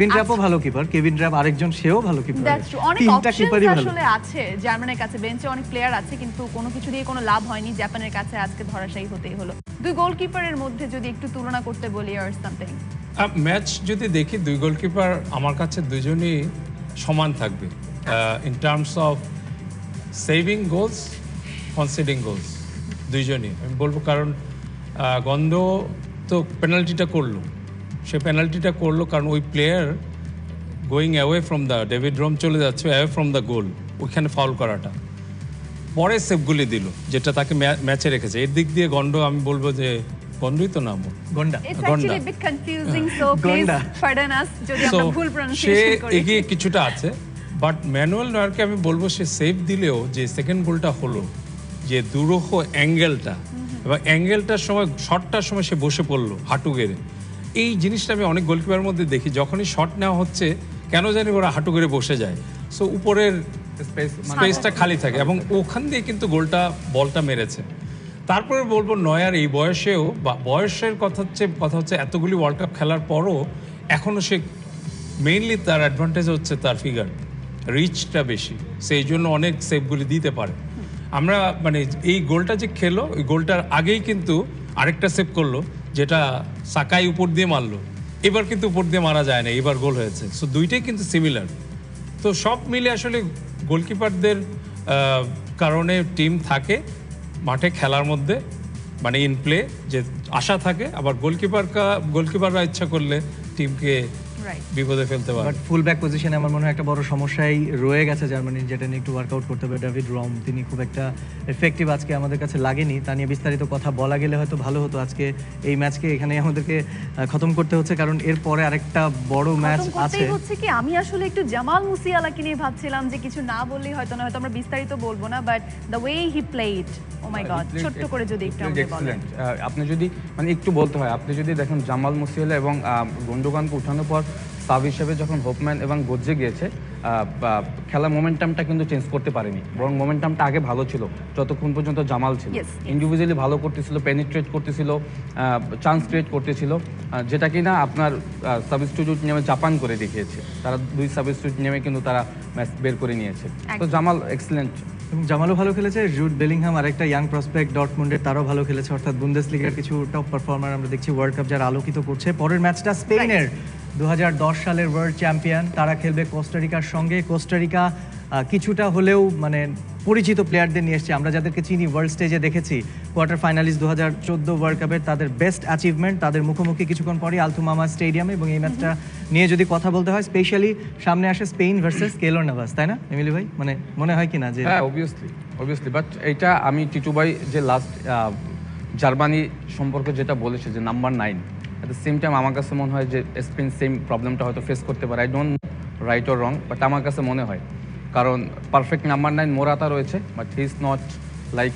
Kevin ড্রাপও ভালো keeper, Kevin ড্রাপ আরেকজন, সেও ভালো কিপার। অনেক অপশনস আসলে আছে জার্মানির কাছে, বেঞ্চে অনেক প্লেয়ার আছে, কিন্তু কোনো কিছু দিয়ে কোনো লাভ হয়নি। জাপানের কাছে আজকে ধরাশায়ী হতেই হলো। দুই গোলকিপারের মধ্যে যদি একটু তুলনা করতে বলি আর সামথিং, ম্যাচ যদি দেখি দুই গোলকিপার আমার কাছে দুজনই সমান থাকবে in terms of saving goals, conceding goals, দুইজনই আমি বলবো। কারণ গন্ধ তো পেনাল্টিটা করলো, সে পেনাল্টিটা করলো কারণ ওই player going away from the David রম চলে যাচ্ছে অ্যাওয়ে ফ্রম দ্য গোল, ওইখানে ফাউল করাটা পরে সেভগুলি দিল যেটা তাকে ম্যাচে রেখেছে। এর দিক দিয়ে গন্ধ আমি বলবো যে গন্ধই তো নাম গন্ডা, সে এগিয়ে কিছুটা আছে। বাট ম্যানুয়াল নয়ারকে আমি বলবো সে সেভ দিলেও যে সেকেন্ড গোলটা হলো, যে দুরূহ অ্যাঙ্গেলটা এবং অ্যাঙ্গেলটার সময় শটটার সময় সে বসে পড়লো হাঁটু গেড়ে, এই জিনিসটা আমি অনেক গোলকিপারের মধ্যে দেখি যখনই শট নেওয়া হচ্ছে কেন জানি ওরা হাঁটু গেড়ে বসে যায়। সো উপরের স্পেসটা খালি থাকে এবং ওখান দিয়ে কিন্তু বলটা মেরেছে। তারপরে বলবো নয়ার এই বয়সেও, বা বয়সের কথা হচ্ছে এতগুলি ওয়ার্ল্ড কাপ খেলার পরও এখনও সে মেইনলি তার অ্যাডভান্টেজ হচ্ছে তার ফিগার রিচটা বেশি, সেই জন্য অনেক সেভগুলি দিতে পারে। আমরা মানে এই গোলটা যে খেলো, ওই গোলটার আগেই কিন্তু আরেকটা সেভ করলো যেটা সাকাই উপর দিয়ে মারলো, এবার কিন্তু উপর দিয়ে মারা যায় না, এবার গোল হয়েছে। সো দুইটাই কিন্তু সিমিলার। তো সব মিলে আসলে গোলকিপারদের কারণে টিম থাকে মাঠে খেলার মধ্যে, মানে ইন প্লে যে আশা থাকে, আবার গোলকিপাররা ইচ্ছা করলে টিমকে বিপদে ফেলতে পারে। বাট ফুল ব্যাক পজিশনে আমার মনে হয় একটা বড় সমস্যাই রয়ে গেছে জার্মানির, যেটা নিয়ে একটু ওয়ার্কআউট করতে হবে। ডেভিড রম তিনি খুব একটা এফেক্টিভ আজকে আমাদের কাছে লাগেনি। তা নিয়ে বিস্তারিত কথা বলা গেলে হয়তো ভালো হতো। আজকে এই ম্যাচকে এখানে আমাদেরকে খতম করতে হচ্ছে, কারণ এরপরে আরেকটা বড় ম্যাচ আছে। হচ্ছে কি আমি আসলে একটু জামাল মুসিয়ালাকে নিয়ে ভাবছিলাম যে কিছু না বললেই হয়তো আমরা বিস্তারিত বলবো না, but the way he played, oh my god, ছোট্ট করে যদি একটু আমাদের বলেন। আপনি যদি মানে একটু বলতে হয়, আপনি যদি দেখেন জামাল মুসিয়ালা এবং গুন্ডোগানকে উঠানোর পর সাব হিসেবে যখন হোপম্যান এবং গোজ্জে গিয়েছে, খেলার মোমেন্টামটা কিন্তু চেঞ্জ করতে পারেনি, বরং মোমেন্টামটা আগে ভালো ছিল যতক্ষণ পর্যন্ত জামাল ছিল। ইন্ডিভিজুয়ালি ভালো করতেছিল, পেনিট্রেট করতেছিল, চান্স ক্রিয়েট করতেছিল, যেটা কিনা আপনার সাবস্টিটিউট নেমে জাপান করে দেখিয়েছে। তারা দুই সাবস্টিটিউট নেমে কিন্তু তারা ম্যাচ বের করে নিয়েছে। তো জামাল এক্সিলেন্ট, এবং জামালও ভালো খেলেছে। জুড বেলিংহাম আরেকটা ইয়াং প্রসপেক্ট ডর্টমুন্ডের, তারাও ভালো খেলেছে। অর্থাৎ বুন্দেসলিগার কিছু টপ পারফর্মার আমরা দেখছি ওয়ার্ল্ড কাপ যারা আলোকিত করছে। পরের ম্যাচটা স্পেনের 2010 সালের ওয়ার্ল্ড চ্যাম্পিয়ন, তারা খেলবে কোস্টারিকার সঙ্গে। কোস্টারিকা কিছুটা হলেও মানে পরিচিত প্লেয়ারদের নিয়ে এসছে, আমরা যাদেরকে চিনি, ওয়ার্ল্ড স্টেজে দেখেছি, কোয়ার্টার ফাইনালিস্ট 2014 ওয়ার্ল্ড কাপের, তাদের বেস্ট অ্যাচিভমেন্ট। তাদের মুখোমুখি কিছুক্ষণ পরে থুমামা স্টেডিয়ামে। এবং এই ম্যাচটা নিয়ে যদি কথা বলতে হয়, স্পেশালি সামনে আসে স্পেন ভার্সেস কেলর নাভাস, তাই না এমিলি ভাই? মানে মনে হয় কি না যে হ্যাঁ, অবভিয়াসলি। বাট এইটা আমি টিটু ভাই যে লাস্ট জার্মানি সম্পর্কে যেটা বলেছে যে number 9, at the same time আমার কাছে মনে হয় যে স্পেন সেম প্রবলেমটা হয়তো ফেস করতে পারে। I don't write or wrong, but আমার কাছে মনে হয়, কারণ পারফেক্ট নাম্বার 9 মোরাতা রয়েছে, but he is not like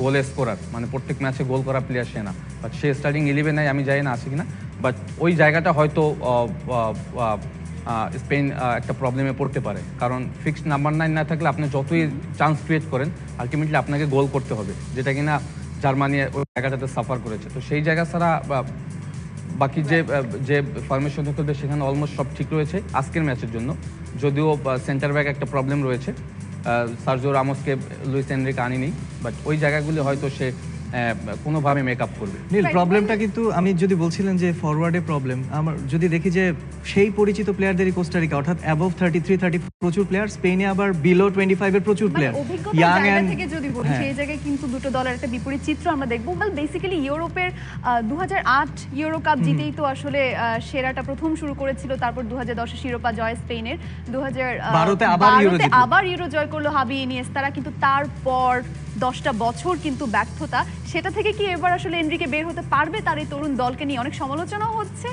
goal scorer, মানে প্রত্যেক ম্যাচে গোল করা প্লেয়ার সে না। বাট সে স্টার্টিং 11 আমি জানি না আছে কিনা, বাট ওই জায়গাটা হয়তো স্পেন একটা প্রবলেমে পড়তে পারে। কারণ ফিক্সড নাম্বার 9 না থাকলে আপনি যতই চান্স ক্রিয়েট করেন, আলটিমেটলি আপনাকে গোল করতে হবে, যেটা কিনা জার্মানি ওই জায়গাটাতে সাফার করেছে। তো সেই জায়গা ছাড়া বাকি যে ফরমেশন খেলবে সেখানে অলমোস্ট সব ঠিক রয়েছে আজকের ম্যাচের জন্য। যদিও সেন্টার ব্যাক একটা প্রবলেম রয়েছে, সার্জিও রামোসকে লুইস এনরিকে আনিনি, বাট ওই জায়গাগুলি হয়তো সে কোনোভাবে মেকআপ করবে। নীল, প্রবলেমটা কিন্তু আমি যদি বলছিলেন যে ফরওয়ার্ডে প্রবলেম, আমার যদি দেখি যে সেই পরিচিত প্লেয়ারদেরই কোস্টারিকা, অর্থাৎ অ্যাবভ 33-30 প্রচুর প্লেয়ার, স্পেনে আবার বিলো 25 এর প্রচুর প্লেয়ার। ইয়াং এন্ড থেকে যদি বলি সেই জায়গায় কিন্তু দুটো দলের একটা বিপরীত চিত্র আমরা দেখব। বেসিক্যালি ইউরোপের 2008 ইউরো কাপ জিতেই তো আসলে সেরাটা প্রথম শুরু করেছিল, তারপর 2010 শিরোপা জয় স্পেনের, 2012তে আবার ইউরো জয় করলো হাবি ইনিয়েস্তারা, কিন্তু তারপর 10টা বছর কিন্তু ব্যর্থতা। সেটা থেকে কি এবার আসলে এনরিকে বের হতে পারবে? তার এই তরুণ দলকে নিয়ে অনেক সমালোচনাও হচ্ছে,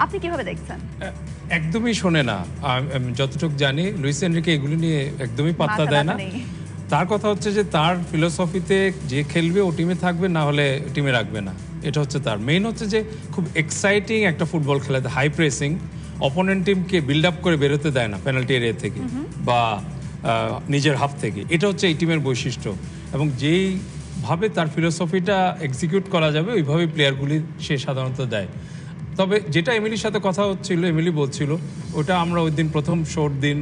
আপনি কিভাবে দেখছেন? একদমই শোনে না, যতটুকু জানি লুইস এনরিকে এগুলো নিয়ে একদমই পাত্তা দেয় না। তার কথা হচ্ছে যে তার ফিলোসফিতে যে খেলবে ও টিমে থাকবে, না হলে টিমে রাখবে না। এটা হচ্ছে তার মেইন, হচ্ছে যে খুব এক্সাইটিং একটা ফুটবল খেলাতে হাই প্রেসিং, অপোনেন্ট টিমকে বিল্ড আপ করে বেরোতে দেয় না পেনাল্টি এরিয়া থেকে বা নিজের হাফ থেকে। এটা হচ্ছে এই টিমের বৈশিষ্ট্য, এবং যেইভাবে তার ফিলোসফিটা এক্সিকিউট করা যাবে ওইভাবেই প্লেয়ারগুলি সে সাধারণত দেয়। তবে যেটা এমিলির সাথে কথা হচ্ছিল, এমিলি বলছিল ওটা আমরা ওই দিন প্রথম শোর দিন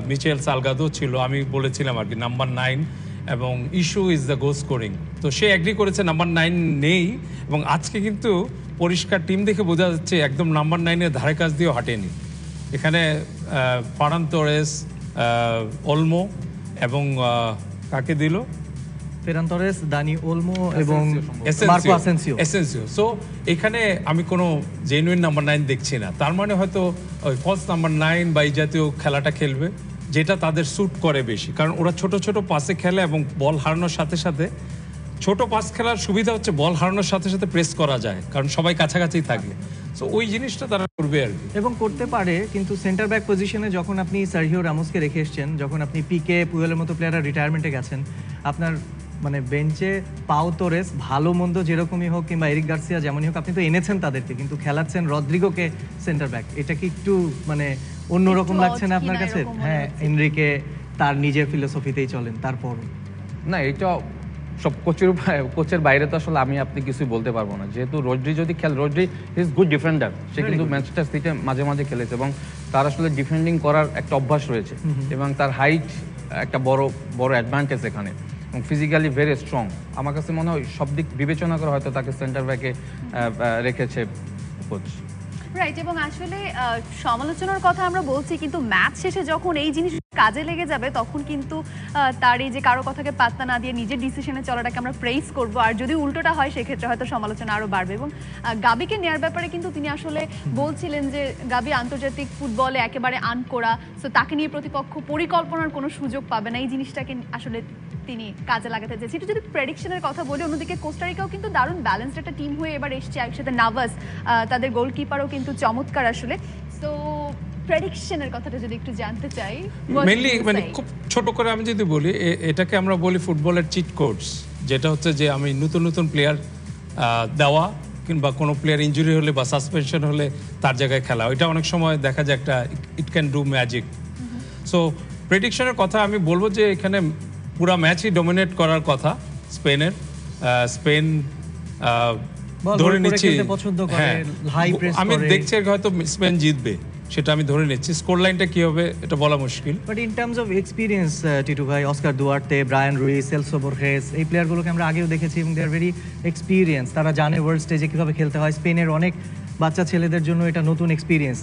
মিচেল সালগাদো ছিল, আমি বলেছিলাম আর কি নাম্বার 9 এবং issue is the goal scoring. তো সে অ্যাগ্রি করেছে নাম্বার 9 নেই, এবং আজকে কিন্তু পরিষ্কার টিম দেখে বোঝা যাচ্ছে একদম নাম্বার 9-এর ধারে কাছ দিয়েও হাঁটেনি। এখানে ফারান তোরেস, ওলমো এবং কাকে দিল, ফেরান তোরেস, দানি ওলমো এবং মার্কো এসেন্সিও। সো এখানে আমি কোনো জেনুইন নাম্বার 9 দেখছি না। তার মানে হয়তো ওই ফলস নাম্বার 9 বা এই জাতীয় খেলাটা খেলবে, যেটা তাদের স্যুট করে বেশি, কারণ ওরা ছোট ছোট পাসে খেলে এবং বল হারানোর সাথে সাথে, ছোট পাস খেলার সুবিধা হচ্ছে বল হারানোর সাথে সাথে প্রেস করা যায়, কারণ সবাই কাছাকাছি থাকে। সো ওই জিনিসটা তারা করবে আর কি, এবং করতে পারে। কিন্তু সেন্টার ব্যাক পজিশনে যখন আপনি সার্হিও রামোসকে রেখে এসছেন, যখন আপনি পিকে পুয়েলের মতো প্লেয়াররা রিটায়ারমেন্টে গেছেন, আপনার মানে বেঞ্চে পাও তোরেস ভালো মন্দ যেরকমই হোক কিংবা এরিক গার্সিয়া যেমনই হোক, আপনি তো এনেছেন তাদেরকে, কিন্তু খেলাচ্ছেন রদ্রিগোকে সেন্টার ব্যাক। এটা কি একটু মানে অন্যরকম লাগছে না আপনার কাছে? হ্যাঁ, এনরিকে তার নিজের ফিলোসফিতেই চলেন, তারপর না, এটা সব কোচের বাইরে তো আসলে আপনি কিছুই বলতে পারবো না। যেহেতু রদ্রি যদি রদ্রি ইজ গুড ডিফেন্ডার, সে কিন্তু ম্যানচেস্টার সিটিতে মাঝে মাঝে খেলেছে এবং তার আসলে ডিফেন্ডিং করার একটা অভ্যাস রয়েছে, এবং তার হাইট একটা বড় বড় অ্যাডভান্টেজ এখানে, এবং ফিজিক্যালি ভেরি স্ট্রং। আমার কাছে মনে হয় সব দিক বিবেচনা করে হয়তো তাকে সেন্টার ব্যাকে রেখেছে কোচ। রাইট, এবং আসলে সমালোচনার কথা আমরা বলছি, কিন্তু ম্যাচ শেষে যখন এই জিনিস কাজে লেগে যাবে তখন কিন্তু তার এই যে কারো কথাকে পাত্তা না দিয়ে নিজের ডিসিশনে চলাটাকে আমরা প্রেইজ করব, আর যদি উল্টোটা হয় সেক্ষেত্রে হয়তো সমালোচনা আরও বাড়বে। এবং গাবিকে নেওয়ার ব্যাপারে কিন্তু তিনি আসলে বলছিলেন যে গাবি আন্তর্জাতিক ফুটবলে একেবারে আনকোড়া, সো তাকে নিয়ে প্রতিপক্ষ পরিকল্পনার কোনো সুযোগ পাবে না, এই জিনিসটাকে আসলে তিনি কাজে লাগাতে চেয়েছে। একটু যদি প্রেডিকশনের কথা বলি, অন্যদিকে কোস্টারিকাও কিন্তু দারুণ ব্যালেন্সড একটা টিম হয়ে এবার এসছে, একসাথে নার্ভাস, তাদের গোলকিপারও কিন্তু চমৎকার আসলে। সো প্রেডিকশনের কথাটা যদি একটু জানতে চাই, মেইনলি মানে খুব ছোট করে আমি যদি বলি, এটাকে আমরা বলি ফুটবলের চিট কোডস, যেটা হচ্ছে যে আমি নতুন নতুন প্লেয়ার দেওয়া, কিংবা কোনো প্লেয়ার ইনজুরি হলে বা সাসপেনশন হলে তার জায়গায় খেলা, এটা অনেক সময় দেখা যায় একটা it can do magic. So প্রেডিকশনের কথা আমি বলবো যে এখানে পুরো ম্যাচই ডমিনেট করার কথা স্পেনের। স্পেন ধরে নিচ্ছি, হ্যাঁ আমি দেখছি হয়তো স্পেন জিতবে, সেটা আমি ধরে নিচ্ছি। স্কোর লাইনটা কি হবে এটা বলা মুশকিল। But in terms of experience, Titu ভাই, Oscar Duarte, Bryan Ruiz, Celso Borges, এই প্লেয়ারগুলোকে আমরা আগেও দেখেছি এবং দে আর ভেরি এক্সপিরিয়েন্স। তারা জানে ওয়ার্ল্ড স্টেজে কীভাবে খেলতে হয়। স্পেনের অনেক বাচ্চা ছেলেদের জন্য এটা নতুন এক্সপিরিয়েন্স।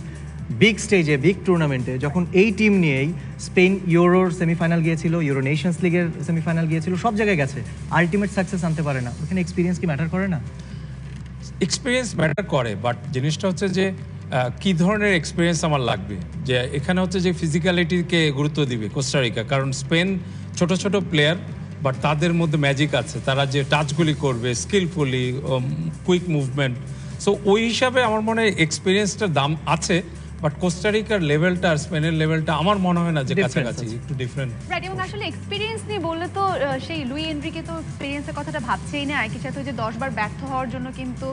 বিগ স্টেজে, বিগ টুর্নামেন্টে যখন এই টিম নিয়েই স্পেন ইউরোর সেমিফাইনাল গিয়েছিল, ইউরো নেশনস লিগের সেমিফাইনাল গিয়েছিল, সব জায়গায় গেছে, আলটিমেট সাকসেস আনতে পারে না। ওখানে এক্সপিরিয়েন্স কি ম্যাটার করে না? এক্সপিরিয়েন্স ম্যাটার করে, বাট জিনিসটা হচ্ছে যে কি ধরনের এক্সপিরিয়েন্স আমার লাগবে। যে এখানে হচ্ছে যে ফিজিক্যালিটিকে গুরুত্ব দিবে কোস্টারিকা, কারণ স্পেন ছোট ছোট প্লেয়ার, বাট তাদের মধ্যে ম্যাজিক আছে, তারা যে টাচগুলি করবে স্কিলফুলি, কুইক মুভমেন্ট। সো ওই হিসাবে আমার মনে হয় এক্সপিরিয়েন্সটার দাম আছে, বাট কোস্টারিকার লেভেলটা আর স্পেনের লেভেলটা আমার মনে হয় না যে কাছাকাছি, একটু ডিফারেন্ট। রাইট, এবং আসলে এক্সপিরিয়েন্স নিয়ে বললে তো সেই লুই এনরিকে তো এক্সপিরিয়েন্সের কথাটা ভাবছেই না, একই সাথে যে 10 বার ব্যর্থ হওয়ার জন্য কিন্তু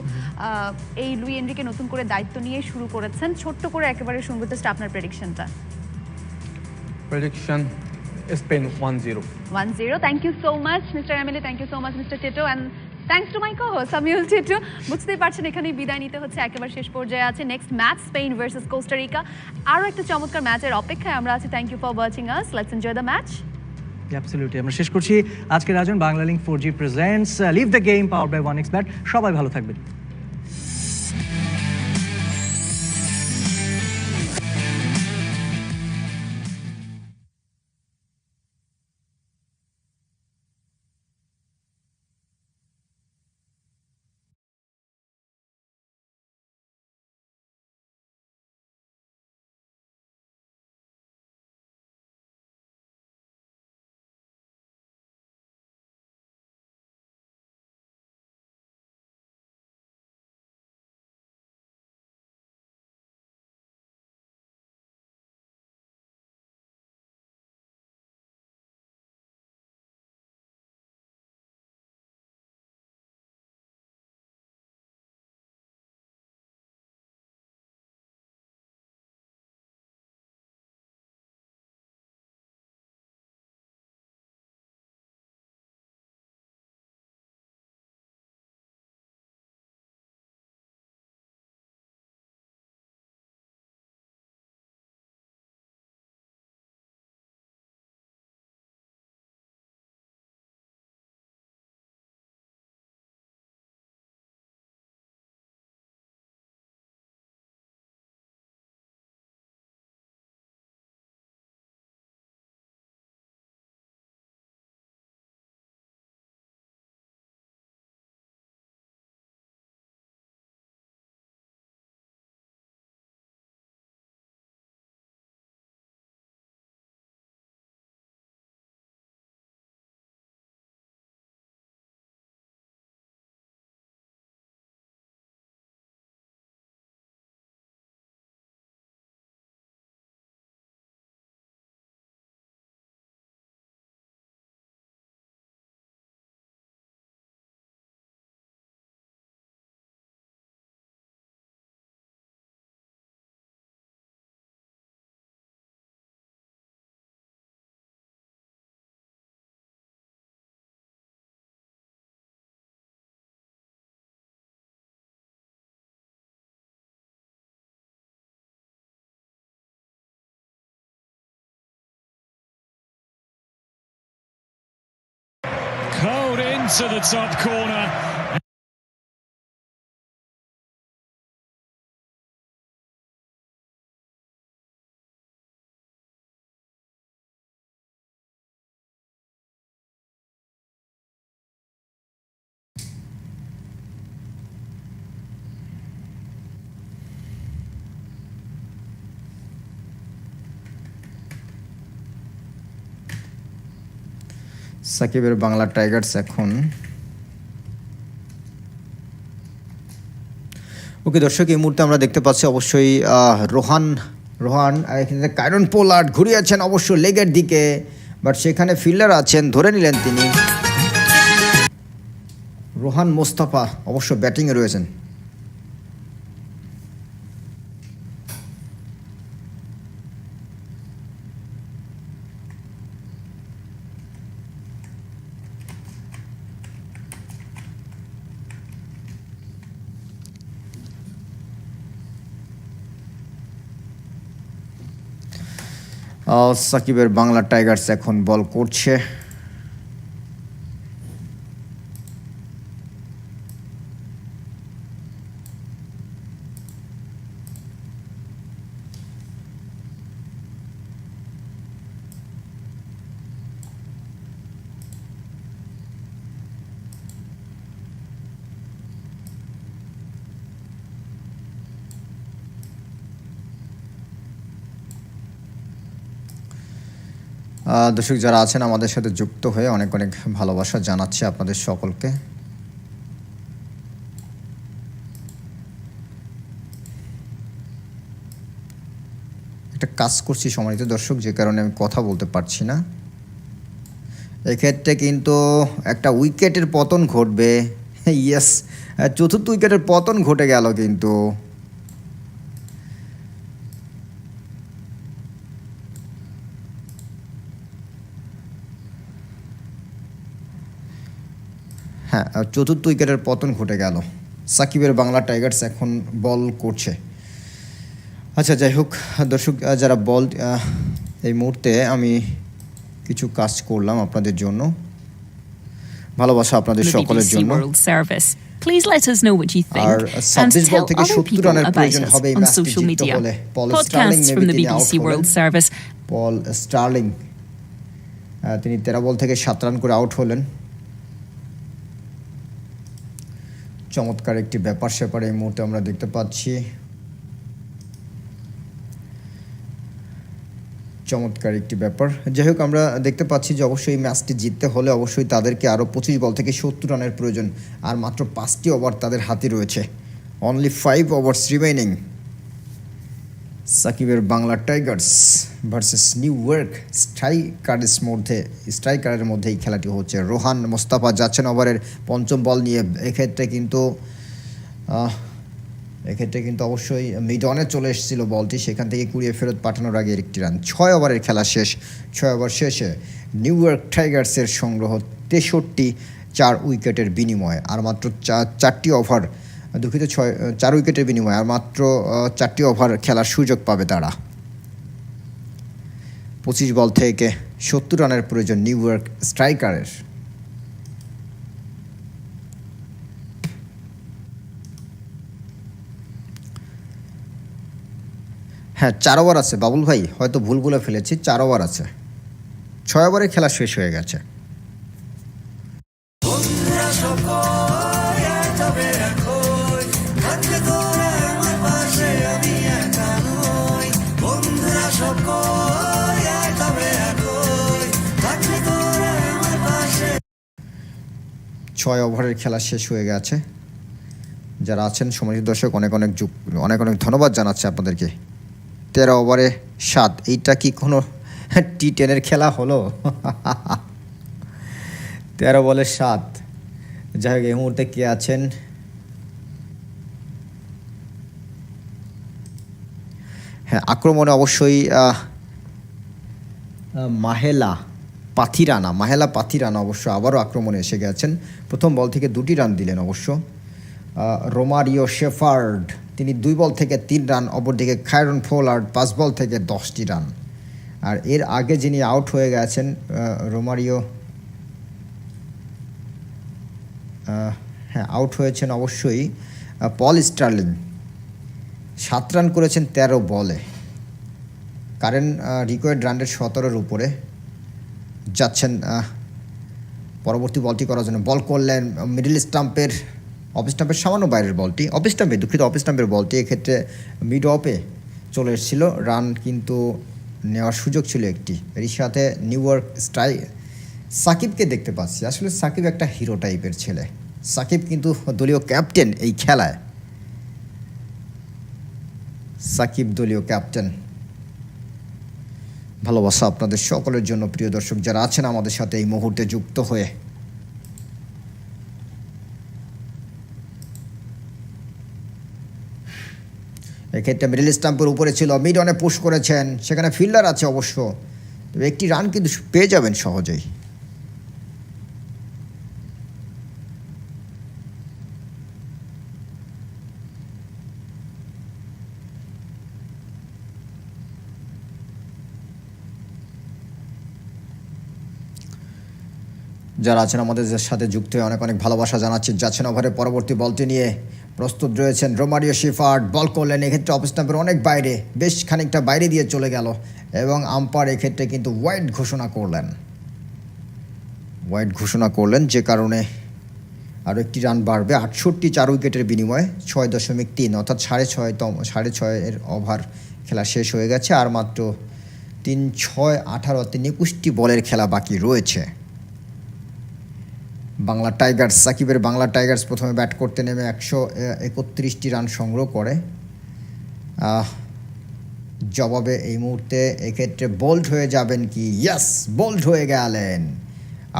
এই লুই এনরিকে নতুন করে দায়িত্ব নিয়ে শুরু করেছেন। ছোট্ট করে একেবারে শুনবো জাস্ট আপনার প্রেডিকশনটা। Prediction Spain 1-0। 1-0, thank you so much mister Emily, thank you so much mister Teto, and thanks to my co-host Samiul Teto. বুঝতেই পারছেন এখানেই বিদায় নিতে হচ্ছে, একেবারে শেষ পর্যায়ে আছে next match Spain versus Costa Rica. আরও একটা চমৎকার ম্যাচের অপেক্ষায় আমরা আছি। Thank you for watching us, let's enjoy the match. Absolutely, আমরা শেষ করছি আজকের আয়োজন। Bangla link 4G presents live the game, powered by 1xBet। সবাই ভালো থাকবেন। Cold into the top corner. সাকিবের বাংলা টাইগার্স এখন ওকে দর্শক, এই মুহূর্তে আমরা দেখতে পাচ্ছি অবশ্যই রোহান এখানে কাইরন পোলার্ড ঘুরিয়েছেন অবশ্য লেগের দিকে, বাট সেখানে ফিল্ডার আছেন, ধরে নিলেন তিনি। রোহান মোস্তাফা অবশ্য ব্যাটিংয়ে রয়েছেন। সাকিবের বাংলা টাইগার্স এখন বল করছে। দর্শক যারা আছেন আমাদের সাথে যুক্ত হয়ে অনেক অনেক ভালোবাসা জানাচ্ছি আপনাদের সকলকে। একটা কাজ করছি সম্মানিত দর্শক, যে কারণে আমি কথা বলতে পারছি না। এক্ষেত্রে কিন্তু একটা উইকেটের পতন ঘটবে। ইয়েস, চতুর্থ উইকেটের পতন ঘটে গেল কিন্তু। হ্যাঁ, চতুর্থ উইকেটের পতন ঘটে গেল। সাকিবের বাংলা টাইগার্স এখন বল করছে। আচ্ছা যাই হোক দর্শক, যারা বল এই মুহূর্তে আমি কিছু কাজ করলাম আপনাদের জন্য, ভালোবাসা আপনাদের সকলের জন্য। Please let us know what you think and tell other people about us on social media. Podcasts from the BBC World Service. Paul Stirling তিনি 13 বল থেকে 7 রান করে আউট হলেন। চমৎকার একটি ব্যাপার স্যাপার এই মুহূর্তে আমরা দেখতে পাচ্ছি। চমৎকার একটি ব্যাপার। যাই হোক আমরা দেখতে পাচ্ছি যে অবশ্যই এই ম্যাচটি জিততে হলে অবশ্যই তাদেরকে আরও 25 বল থেকে 70 রানের প্রয়োজন, আর মাত্র 5টি ওভার তাদের হাতে রয়েছে। Only 5 overs remaining. সাকিবের Bangla Tigers versus New York স্ট্রাইকারের মধ্যে এই খেলাটি হচ্ছে। রোহান মোস্তাফা যাচ্ছেন ওভারের 5ম বল নিয়ে। এক্ষেত্রে কিন্তু অবশ্যই মিড অনে চলে এসেছিল বলটি, সেখান থেকে কুড়িয়ে ফেরত পাঠানোর আগে একটি রান। 6 ওভারের খেলা শেষ। 6 ওভার শেষে নিউ ইয়র্ক টাইগার্সের সংগ্রহ 63, 4 উইকেটের বিনিময়ে। আর মাত্র 4টি ওভার, 4 উইকেটের বিনিময়ে আর মাত্র 4টি ওভার খেলার সুযোগ পাবে তারা। 25 বল থেকে 70 রানের প্রয়োজন নিউ ইয়র্ক স্ট্রাইকারের। হ্যাঁ, 4 ওভার আছে বাবুল ভাই, হয়তো ভুল বলে ফেলেছি। 4 ওভার আছে, 6 ওভারে খেলা শেষ হয়ে গেছে। ছয় ওভারের খেলা শেষ হয়ে গেছে। যারা আছেন সম্মানিত দর্শক অনেক অনেক ধন্যবাদ জানাচ্ছি আপনাদেরকে। 13 ওভারে 7, এইটা কি কোনো T10-এর খেলা হলো? 13 বলে 7। যাই হোক এই মুহূর্তে কে আছেন? হ্যাঁ, আক্রমণে অবশ্যই মাহেলা পাথিরানা অবশ্য আবারও আক্রমণে এসে গেছেন। প্রথম বল থেকে 2টি রান দিলেন অবশ্য। রোমারিও শেফার্ড তিনি 2 বল থেকে 3 রান, অপরদিকে কাইরন পোলার্ড 5 বল থেকে 10টি রান। আর এর আগে যিনি আউট হয়ে গেছেন রোমারিও হ্যাঁ, আউট হয়েছেন অবশ্যই পল স্টার্লিং। 7 রান করেছেন 13 বলে। কারেন্ট রিকোয়ার্ড রানের 17-এর উপরে যাচ্ছেন পরবর্তী বলটি করার জন্য। বল করলেন মিডল স্টাম্পের, অফ স্টাম্পের সামান্য বাইরের বলটি, অফ স্টাম্পের বলটি এক্ষেত্রে মিড অফে চলে এসেছিল। রান কিন্তু নেওয়ার সুযোগ ছিল একটি। এর সাথে নিউ ইয়র্ক সাকিবকে দেখতে পাচ্ছি। আসলে সাকিব একটা হিরো টাইপের ছেলে। সাকিব কিন্তু দলীয় ক্যাপ্টেন এই খেলায়। সাকিব দলীয় ক্যাপ্টেন। ভালোবাসা আপনাদের সকলের জন্য প্রিয় দর্শক যারা আছেন আমাদের সাথে এই মুহূর্তে যুক্ত হয়ে। এক্ষেত্রে মিডল স্টাম্পের উপরে ছিল, মিড অনে পুশ করেছেন, সেখানে ফিল্ডার আছে অবশ্য, তবে একটি রান কিন্তু পেয়ে যাবেন সহজেই। যারা আছেন আমাদের সাথে যুক্ত হয়ে অনেক অনেক ভালোবাসা জানাচ্ছি। যাচ্ছেন ওভারের পরবর্তী বলটি নিয়ে প্রস্তুত রয়েছেন রোমারিও শিফার্ড। বল করলেন এক্ষেত্রে অফ স্টাম্পের অনেক বাইরে, বেশ খানিকটা বাইরে দিয়ে চলে গেল এবং আম্পায়ার এক্ষেত্রে কিন্তু ওয়াইড ঘোষণা করলেন, যে কারণে আরও একটি রান বাড়বে। 68 4 উইকেটের বিনিময়ে 6.3, অর্থাৎ 6.5 ওভার খেলা শেষ হয়ে গেছে। আর মাত্র 3 6 18 21টি বলের খেলা বাকি রয়েছে। বাংলা টাইগার্স, সাকিবের বাংলা টাইগার্স প্রথমে ব্যাট করতে নেমে 131টি রান সংগ্রহ করে। জবাবে এই মুহূর্তে এক্ষেত্রে বোল্ড হয়ে যাবেন কি? ইয়েস, বোল্ড হয়ে গেলেন।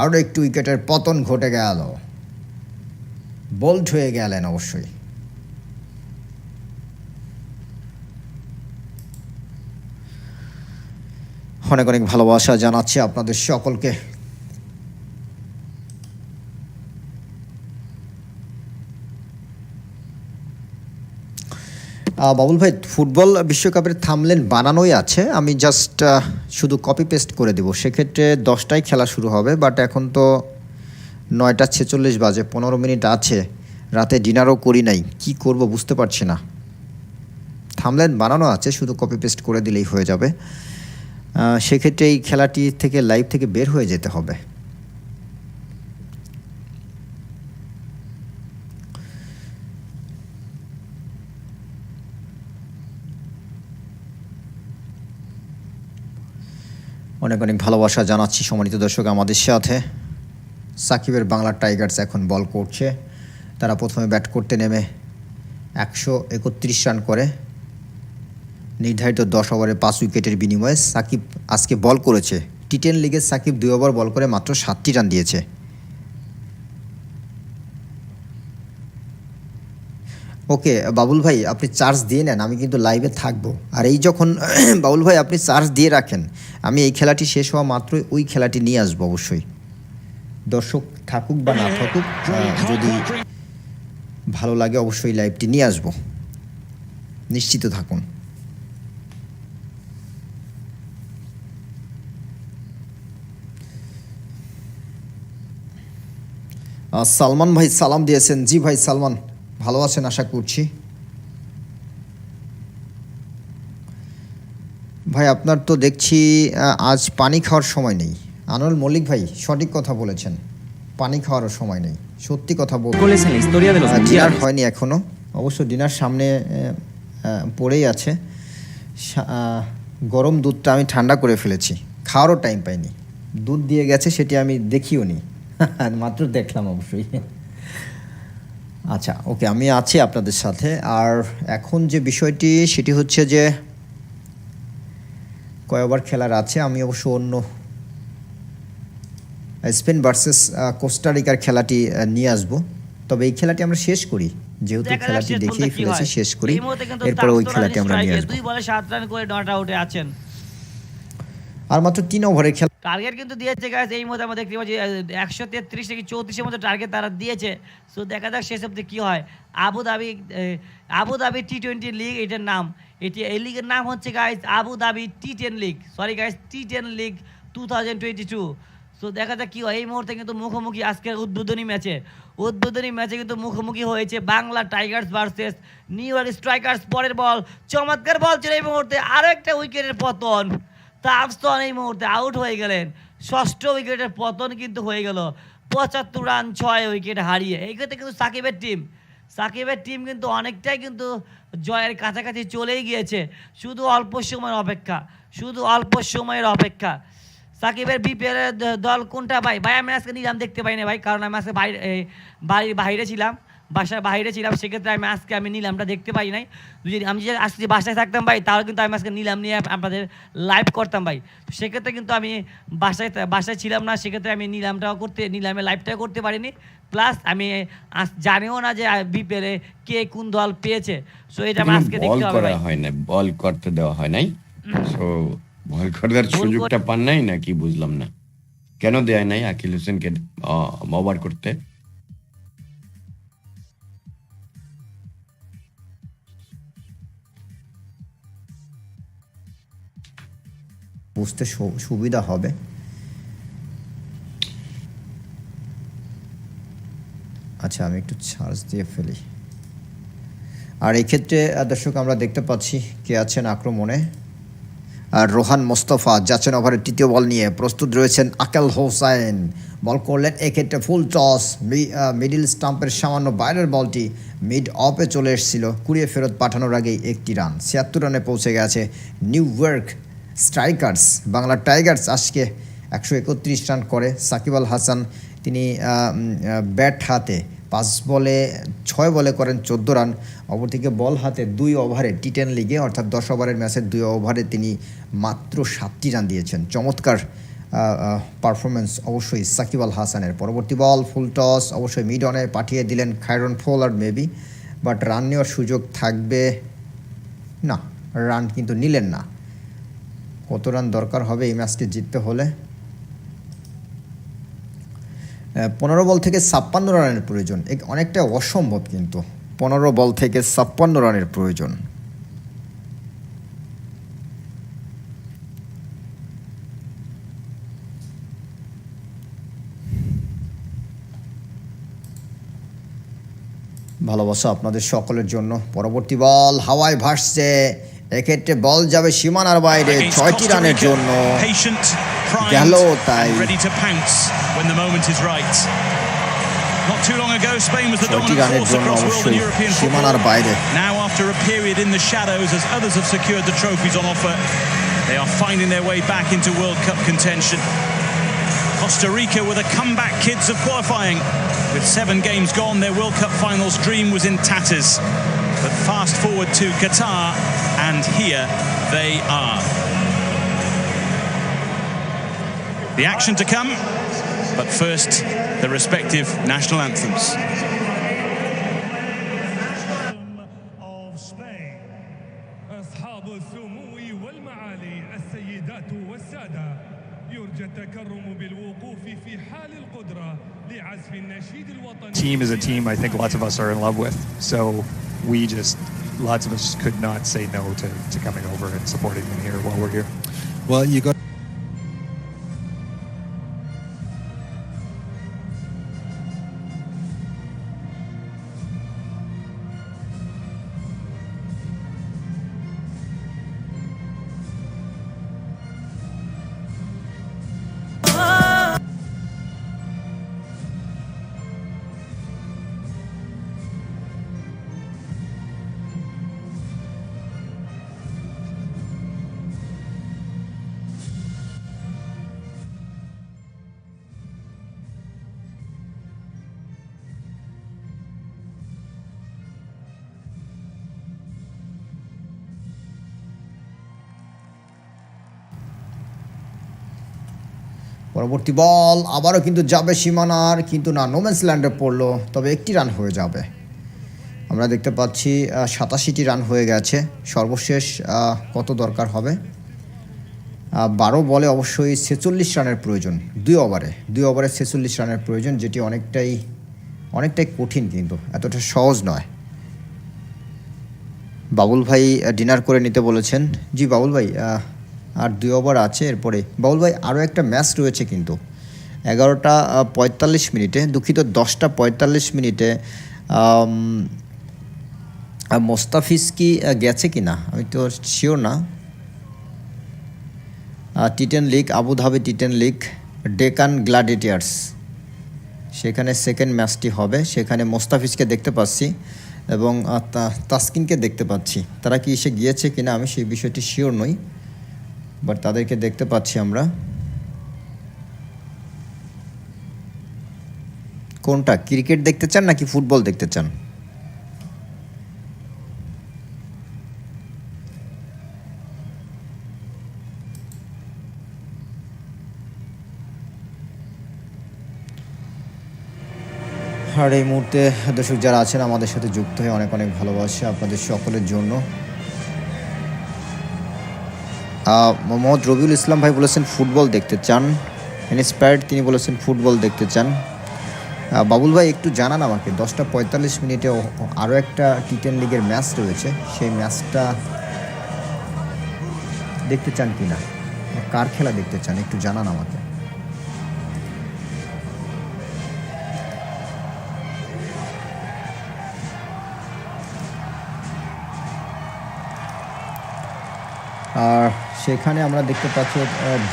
আরও একটু উইকেটের পতন ঘটে গেল, বোল্ড হয়ে গেলেন অবশ্যই। অনেক অনেক ভালোবাসা জানাচ্ছি আপনাদের সকলকে। বাবুল ভাই, ফুটবল বিশ্বকাপের থামলেন বানানোই আছে, আমি জাস্ট শুধু কপি পেস্ট করে দেব। সেক্ষেত্রে 10টায় খেলা শুরু হবে, বাট এখন তো 9:46 বাজে, 15 মিনিট আছে, রাতে ডিনারও করি নাই, কি করব বুঝতে পারছি না। থামলেন বানানো আছে, শুধু কপি পেস্ট করে দিলেই হয়ে যাবে। সেক্ষেত্রে এই খেলাটি থেকে লাইভ থেকে বের হয়ে যেতে হবে। অনেক অনেক ভালোবাসা জানাচ্ছি সম্মানিত দর্শক আমাদের সাথে। সাকিবের বাংলা টাইগার্স এখন বল করছে। তারা প্রথমে ব্যাট করতে নেমে 131 রান করে নির্ধারিত 10 ওভারে 5 উইকেটের বিনিময়ে সাকিব আজকে বল করেছে। টি10 লিগে সাকিব 2 ওভার বল করে মাত্র 7টি রান দিয়েছে। ওকে বাবুল ভাই, আপনি চার্জ দিয়ে নেন, আমি কিন্তু লাইভে থাকবো। আর এই যখন বাবুল ভাই আপনি চার্জ দিয়ে রাখেন, আমি এই খেলাটি শেষ হওয়া মাত্রই ওই খেলাটি নিয়ে আসবো অবশ্যই। দর্শক থাকুক বা না থাকুক, যদি ভালো লাগে অবশ্যই লাইভটি নিয়ে আসবো, নিশ্চিত থাকুন। সালমান ভাই সালাম দিয়েছেন। জি ভাই সালমান, ভালো আছেন আশা করছি। ভাই আপনার তো দেখছি আজ পানি খাওয়ার সময় নেই। আনোয়ার মল্লিক ভাই সঠিক কথা বলেছেন, পানি খাওয়ারও সময় নেই, সত্যি কথা বলছেন। ডিনার হয়নি এখনও, অবশ্য ডিনার সামনে পড়েই আছে। গরম দুধটা আমি ঠান্ডা করে ফেলেছি, খাওয়ারও টাইম পাইনি। দুধ দিয়ে গেছে সেটি আমি দেখিও নি, মাত্র দেখলাম অবশ্যই। আচ্ছা ওকে, আমি আছি আপনাদের সাথে। আর এখন যে বিষয়টি সেটি হচ্ছে যে কয় ওভার খেলার আছে, আমি অবশ্য অন্য স্পেন ভার্সেস কোস্টারিকার খেলাটি নিয়ে আসব। তবে এই খেলাটি আমরা শেষ করি, যেহেতু খেলাটি দেখেই ফেলেছি, শেষ করি, এরপর ওই খেলাটি আমরা নিয়ে আসব। 2 বলে 7 রান করে নট আউটে আছেন। আর মাত্র 3 ওভারের খেলা। টার্গেট কিন্তু দিয়েছে গাইস, এই মুহূর্তে আমরা দেখতে পাচ্ছি 133 থেকে 34 এর মতো টার্গেট তারা দিয়েছে। সো দেখা যাক শেষ অবধি কি হয়। আবুধাবি টি20 লিগ এটার নাম, এই লিগের নাম হচ্ছে guys Abu Dhabi T ten league, sorry guys T ten league 2022। So দেখা যাক কি হয়। এই মুহূর্তে কিন্তু মুখোমুখি আজকের উদ্বোধনী ম্যাচে কিন্তু মুখোমুখি হয়েছে Bangla Tigers versus New York strikers. পরের বল, চমৎকার বল ছিল এই মুহূর্তে, আরও একটা উইকেটের পতন। তাফসন এই মুহূর্তে আউট হয়ে গেলেন, ষষ্ঠ উইকেটের পতন কিন্তু হয়ে গেল 75 রান 6 উইকেট হারিয়ে। এই ক্ষেত্রে কিন্তু সাকিবের টিম কিন্তু অনেকটাই কিন্তু জয়ের কাছাকাছি চলেই গিয়েছে, শুধু অল্প সময়ের অপেক্ষা। সাকিবের বিপিএল দল কোনটা ভাই? আমি আজকে নিলাম দেখতে পাই না ভাই, কারণ আমি আজকে বাড়ির বাইরে ছিলাম, বাসার বাইরে ছিলাম, সেক্ষেত্রে আমি নিলামটা দেখতে পাই নাই। আমি যে আজকে বাসায় থাকতাম ভাই, তাহলে কিন্তু আমি আজকে নিলাম নিয়ে আপনাদের লাইভ করতাম ভাই। সেক্ষেত্রে কিন্তু আমি বাসায় ছিলাম না, সেক্ষেত্রে আমি নিলামে লাইভটাও করতে পারিনি। প্লাস আমি জানিও না যে বিপিএলে কে কোন দল পেয়েছে। সো এটা আমি আজকে দেখতে হবে ভাই। বল করতে দেওয়া হয় নাই, সো বল করার সুযোগটা পান নাই নাকি বুঝলাম না, কেন দেয় নাই আকিল হোসেনকে ওভার করতে? বুঝতে সুবিধা হবে। আচ্ছা, আমি একটু চার্জ দিয়ে ফেলি। আর এই ক্ষেত্রে দর্শক আমরা দেখতে পাচ্ছি কে আছেন আক্রমণে। আর রোহান মোস্তফা যাচ্ছেন ওভারের তৃতীয় বল নিয়ে, প্রস্তুত রয়েছেন আকেল হোসেন। বল করলেন, এক্ষেত্রে ফুল টস, মিডিল স্টাম্পের সামান্য বাইরের বলটি মিড অফে চলে এসেছিল, কুড়িয়ে ফেরত পাঠানোর আগেই একটি রান। 76 রানে পৌঁছে গেছে new York strikers. Bangla Tigers আজকে 131 রান করে। সাকিব আল হাসান তিনি ব্যাট হাতে 5 বলে 6 বলে করেন 14 রান। অপরদিকে বল হাতে 2 ওভারে টি10 লিগে অর্থাৎ 10 ওভারের ম্যাচের 2 ওভারে তিনি মাত্র 7টি রান দিয়েছেন। চমৎকার পারফরমেন্স অবশ্যই সাকিব আল হাসানের। পরবর্তী বল ফুল টস, অবশ্যই মিড অনে পাঠিয়ে দিলেন খায়রন ফোলার মেবি, বাট রান নেওয়ার সুযোগ থাকবে না, রান কিন্তু নিলেন না। কত রান দরকার হবে এই ম্যাচটি জিততে হলে? 15 বল থেকে 56 রানের প্রয়োজন, অনেকটা অসম্ভব, কিন্তু 15 বল থেকে 56 রানের প্রয়োজন। ভালোবাসা আপনাদের সকলের জন্য। পরবর্তী বল হাওয়ায় ভাসছে, এক্ষেত্রে বল যাবে সীমানার বাইরে 6টি রানের জন্য। গেল তাই, 6টি রানের জন্য অবশ্যই সীমানার বাইরে। Now after a period in the shadows as others have secured the trophies on offer, they are finding their way back into World Cup contention. Costa Rica were the comeback kids of qualifying. With 7 games gone, their World Cup finals dream was in tatters. But fast forward to Qatar, and here they are. The action to come, but first, the respective national anthems. Of Spain. أصحاب السمو والمعالي السيدات والسادة، يرجى التكرم بالوقوف في حال القدرة لعزف النشيد الوطني. Team is a team I think lots of us are in love with, so lots of us could not say no to coming over and supporting them here while we're here. Well, you got পরবর্তী বল আবারও কিন্তু যাবে সীমানার, কিন্তু না, no man's ল্যান্ডে পড়লো, তবে একটি রান হয়ে যাবে। আমরা দেখতে পাচ্ছি 87টি রান হয়ে গেছে। সর্বশেষ কত দরকার হবে? 12 বলে অবশ্যই 46 রানের প্রয়োজন, 2 ওভারে 46 রানের প্রয়োজন, যেটি অনেকটাই কঠিন, কিন্তু এতটা সহজ নয়। বাবুল ভাই ডিনার করে নিতে বলেছেন। জি বাবুল ভাই, আর 2 ওভার আছে, এরপরে বাবুল ভাই আরও একটা ম্যাচ রয়েছে, কিন্তু 11:45 দুঃখিত 10:45 মোস্তাফিজ কি গেছে কিনা আমি তো শিওর না। T ten league, Abu Dhabi T ten league, Deccan Gladiators, সেখানে সেকেন্ড ম্যাচটি হবে। সেখানে মোস্তাফিজকে দেখতে পাচ্ছি এবং তাসকিনকে দেখতে পাচ্ছি। তারা কি এসে গিয়েছে কিনা আমি সেই বিষয়টি শিওর নই, বাট তাদেরকে দেখতে পাচ্ছি আমরা। কোনটা, ক্রিকেট দেখতে চান নাকি ফুটবল দেখতে চান? আর এই মুহূর্তে দর্শক যারা আছেন আমাদের সাথে যুক্ত হয়ে অনেক অনেক ভালোবাসা আপনাদের সকলের জন্য। মোহাম্মদ রবিউল ইসলাম ভাই বলেছেন ফুটবল দেখতে চান। ইন্সপায়ার্ড তিনি বলেছেন ফুটবল দেখতে চান। বাবুল ভাই একটু জানান আমাকে, 10:45 আরও একটা টি10 লিগের ম্যাচ রয়েছে, সেই ম্যাচটা দেখতে চান কি না, কার খেলা দেখতে চান একটু জানান আমাকে। আর সেখানে আমরা দেখতে পাচ্ছি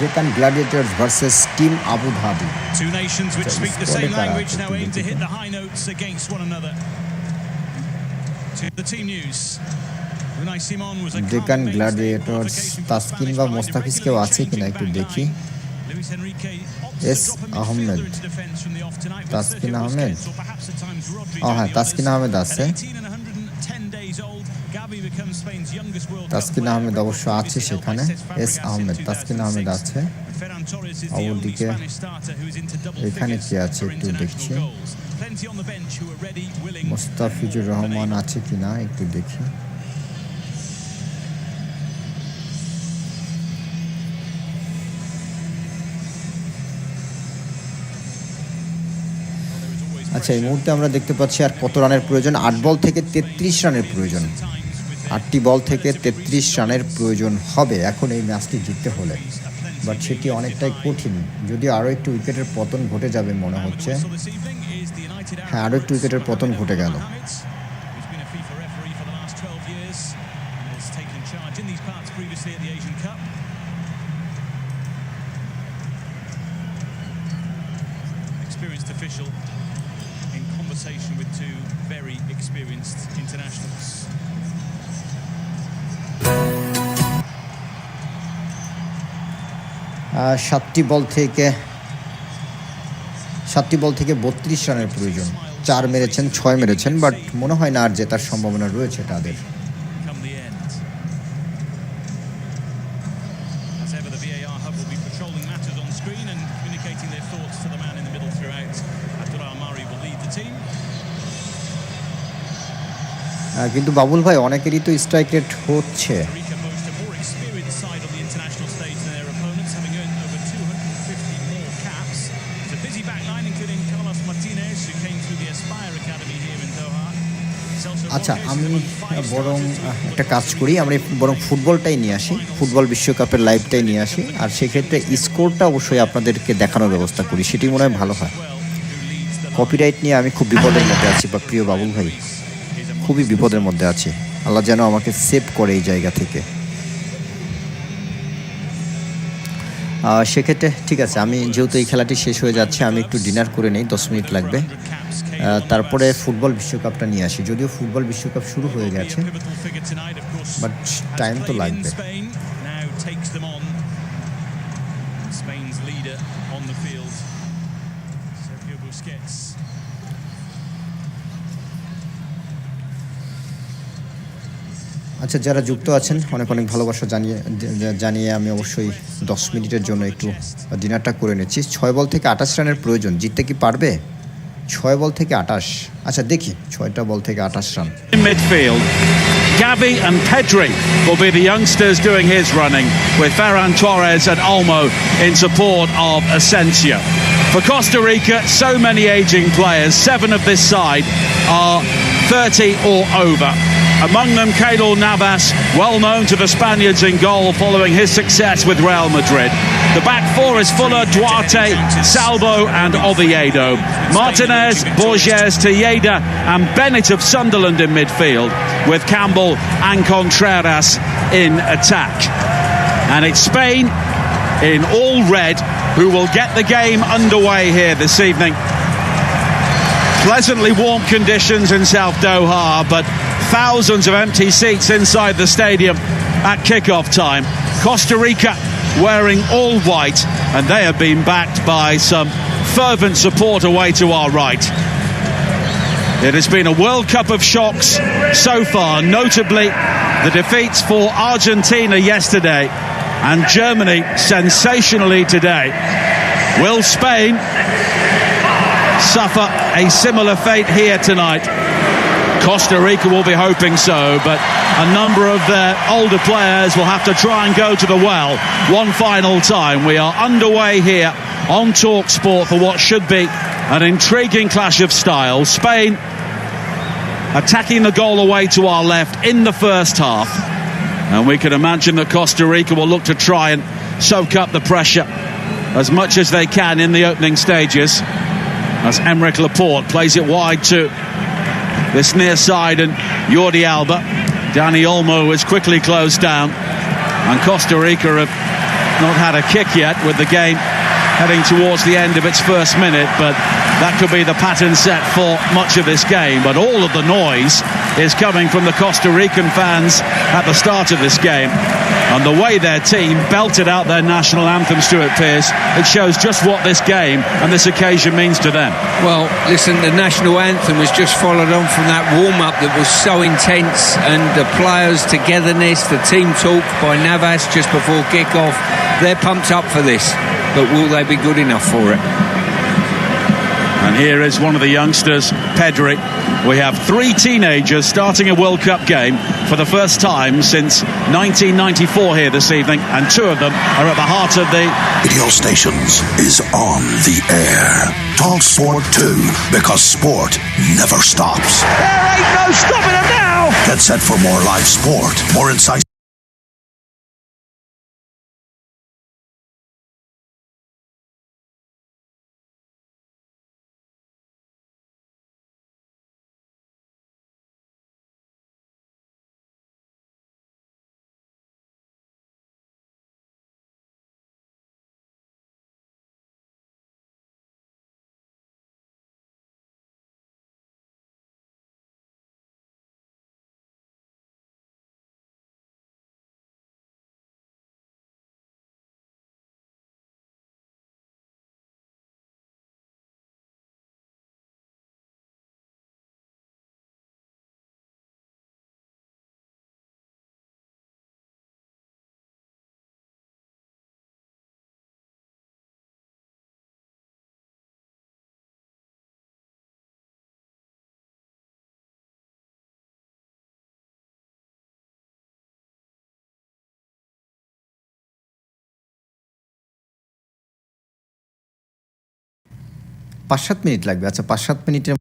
Deccan গ্ল্যাডিয়েটার্স versus team Abu Dhabi. Two nations which speak the same language now aim to hit the high notes against one another. To the team news. Unai Simon was a Deccan গ্ল্যাডিয়েটার্স Taskin বা মোস্তাফিজকেও আছে কিনা একটু দেখি। এস আহমেদ, তাসকিন আহমেদ, হ্যাঁ তাসকিন আহমেদ আছে। তাসকিন আহমেদ অবশ্য আছে সেখানে। এস আহমেদ, তাসকিন আহমেদ আছে। অপরদিকে এখানে কি আছে একটু দেখছি। মুস্তাফিজুর রহমান আছে কিনা একটু দেখি। আচ্ছা এই মুহূর্তে আমরা দেখতে পাচ্ছি আর কত রানের প্রয়োজন, 8 বল থেকে 33 রানের প্রয়োজন। 8টি বল থেকে 33 রানের প্রয়োজন হবে এখন এই ম্যাচটি জিততে হলে, বাট সেটি অনেকটাই কঠিন। যদিও আরও একটু উইকেটের পতন ঘটে যাবে মনে হচ্ছে। হ্যাঁ আরও একটু উইকেটের পতন ঘটে গেল। In conversation with two very experienced internationals. 7টি বল থেকে 32 রানের প্রয়োজন। 4 মেরেছেন, 6 মেরেছেন, বাট মনে হয় না আর জেতার সম্ভাবনা রয়েছে তাদের। কিন্তু বাবুল ভাই অনেকেরই তো স্ট্রাইক রেট হচ্ছে। আচ্ছা আমি বরং একটা কাজ করি, আমরা বরং ফুটবলটাই নিয়ে আসি, ফুটবল বিশ্বকাপের লাইভটাই নিয়ে আসি, আর সেক্ষেত্রে স্কোরটা অবশ্যই আপনাদেরকে দেখানোর ব্যবস্থা করি, সেটি মনে হয় ভালো হয়। কপিরাইট নিয়ে আমি খুব বিপদের মধ্যে আছি বা প্রিয় বাবুল ভাই, খুবই বিপদের মধ্যে আছি। আল্লাহ যেন আমাকে সেভ করে এই জায়গা থেকে। সেক্ষেত্রে ঠিক আছে, আমি যেহেতু এই খেলাটি শেষ হয়ে যাচ্ছে আমি একটু ডিনার করে নেই, 10 মিনিট লাগবে, তারপরে ফুটবল বিশ্বকাপটা নিয়ে আসি। যদিও ফুটবল বিশ্বকাপ শুরু হয়ে গেছে, বাট টাইম তো লাগবে। আচ্ছা যারা যুক্ত আছেন অনেক অনেক ভালোবাসা জানিয়ে আমি অবশ্যই 10 মিনিটের জন্য একটু ডিনারটা করে নিচ্ছি। 6 বল থেকে 28 রানের প্রয়োজন, জিততে কি পারবে? 6 বল থেকে 28, আচ্ছা দেখি 6টা বল থেকে 28 run. In midfield, Gavi and Pedri will be the youngsters doing his running, with Ferran Torres and Olmo in support of Asensio. For Costa Rica, so many aging players, 7 of this side are 30 or over. Among them, Keylor Navas, well known to the Spaniards in goal following his success with Real Madrid. The back four is Fuller, Duarte, Salvo and Oviedo. Martinez, Borges, Tejeda and Bennett of Sunderland in midfield, with Campbell and Contreras in attack. And it's Spain in all red who will get the game underway here this evening. Pleasantly warm conditions in South Doha, but thousands of empty seats inside the stadium at kick-off time. Costa Rica wearing all white, and they have been backed by some fervent support away to our right. It has been a World Cup of shocks so far, notably the defeats for Argentina yesterday and Germany sensationally today. Will Spain suffer a similar fate here tonight? Costa Rica will be hoping so, but a number of their older players will have to try and go to the well one final time. We are underway here on TalkSport for what should be an intriguing clash of styles. Spain attacking the goal away to our left in the first half, and we can imagine that Costa Rica will look to try and soak up the pressure as much as they can in the opening stages, as Emerick Laporte plays it wide to this near side, and Jordi Alba. Dani Olmo is quickly closed down, and Costa Rica have not had a kick yet, with the game heading towards the end of its first minute, but that could be the pattern set for much of this game. But all of the noise is coming from the Costa Rican fans at the start of this game, and the way their team belted out their national anthem, Stuart Pearce, it shows just what this game and this occasion means to them. Well, listen, the national anthem was just followed on from that warm-up that was so intense, and the players' togetherness, the team talk by Navas just before kick-off, they're pumped up for this, but will they be good enough for it? And here is one of the youngsters, Pedri. We have three teenagers starting a World Cup game for the first time since 1994 here this evening, and two of them are at the heart of the radio stations is on the air. TalkSport 2, because sport never stops. There ain't no stopping them now. Get set for more live sport, more incisive. পাঁচ সাত minute লাগবে। আচ্ছা, 5-7 মিনিটের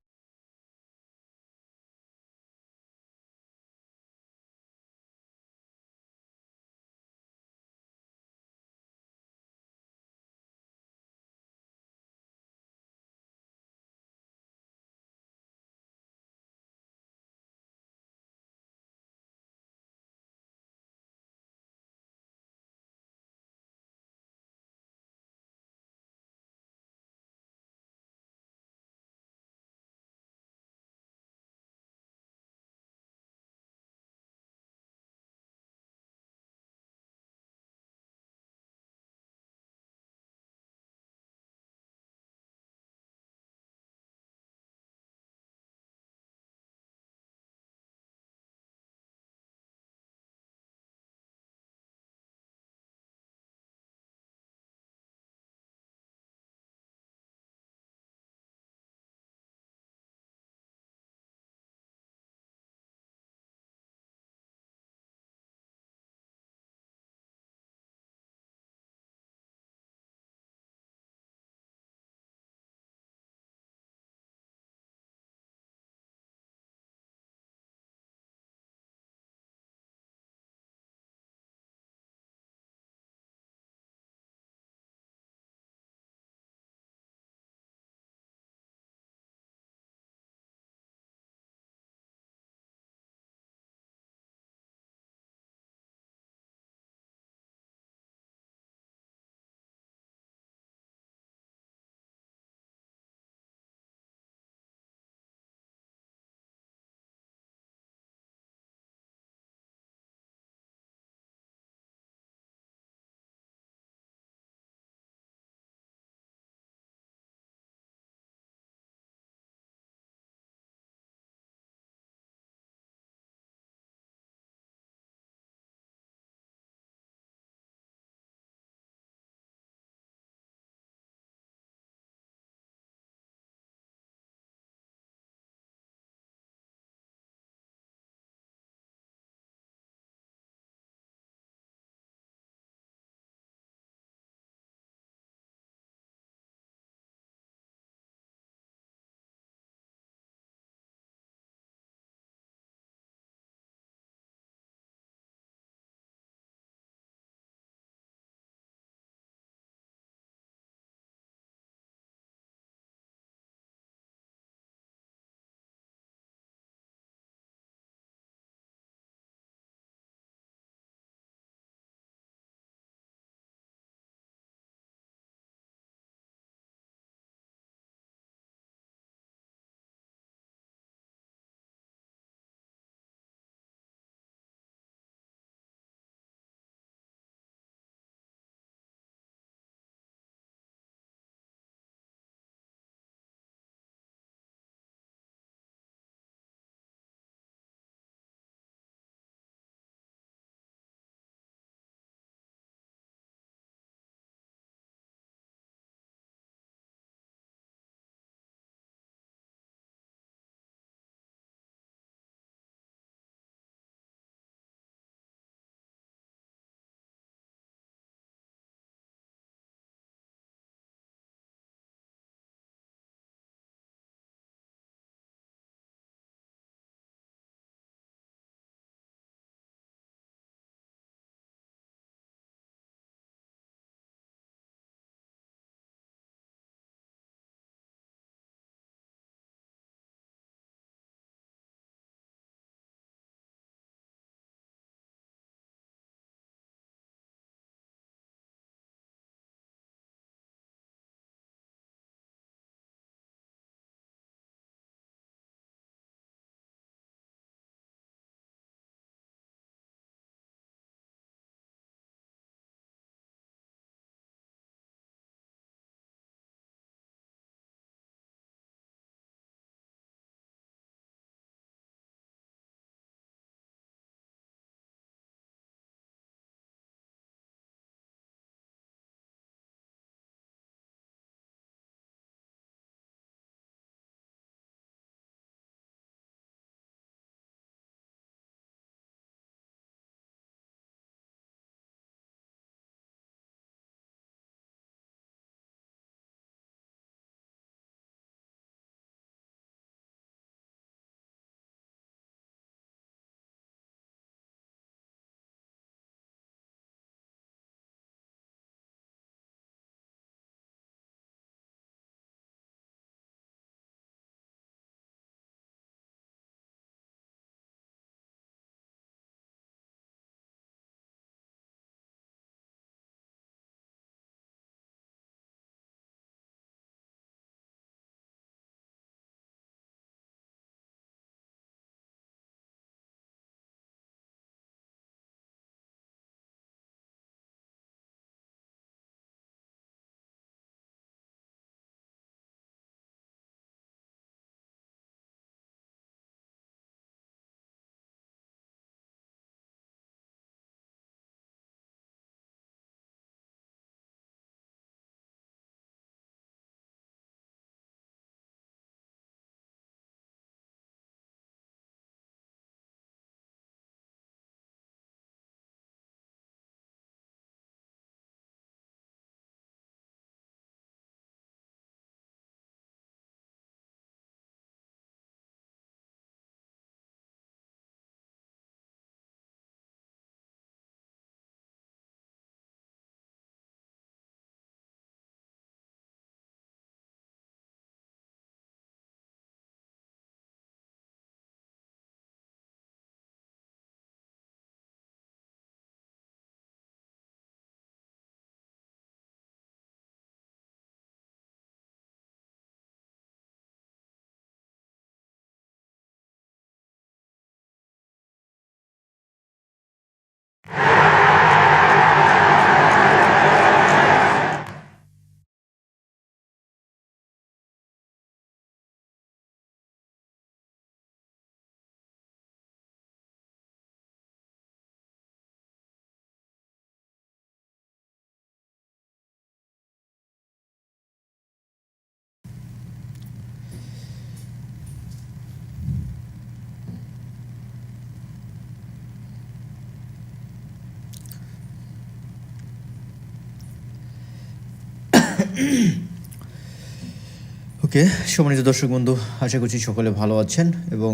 ওকে, সম্মানিত দর্শক বন্ধু, আশা করছি সকলে ভালো আছেন এবং